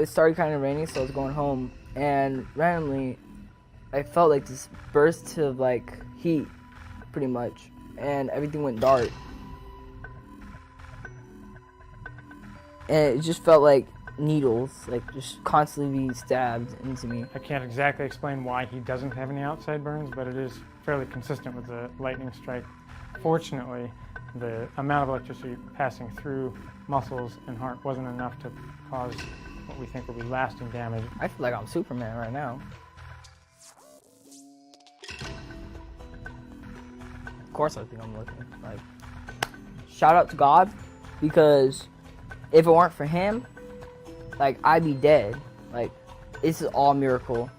it started kind of raining, so I was going home, and randomly, I felt like this burst of like heat, pretty much, and everything went dark. And it just felt like needles, like just constantly being stabbed into me. I can't exactly explain why he doesn't have any outside burns, but it is fairly consistent with the lightning strike. Fortunately, the amount of electricity passing through muscles and heart wasn't enough to cause what we think will be lasting damage. I feel like I'm Superman right now. Of course I think I'm looking. Like, shout out to God, because if it weren't for him, like, I'd be dead. Like, this is all miracle.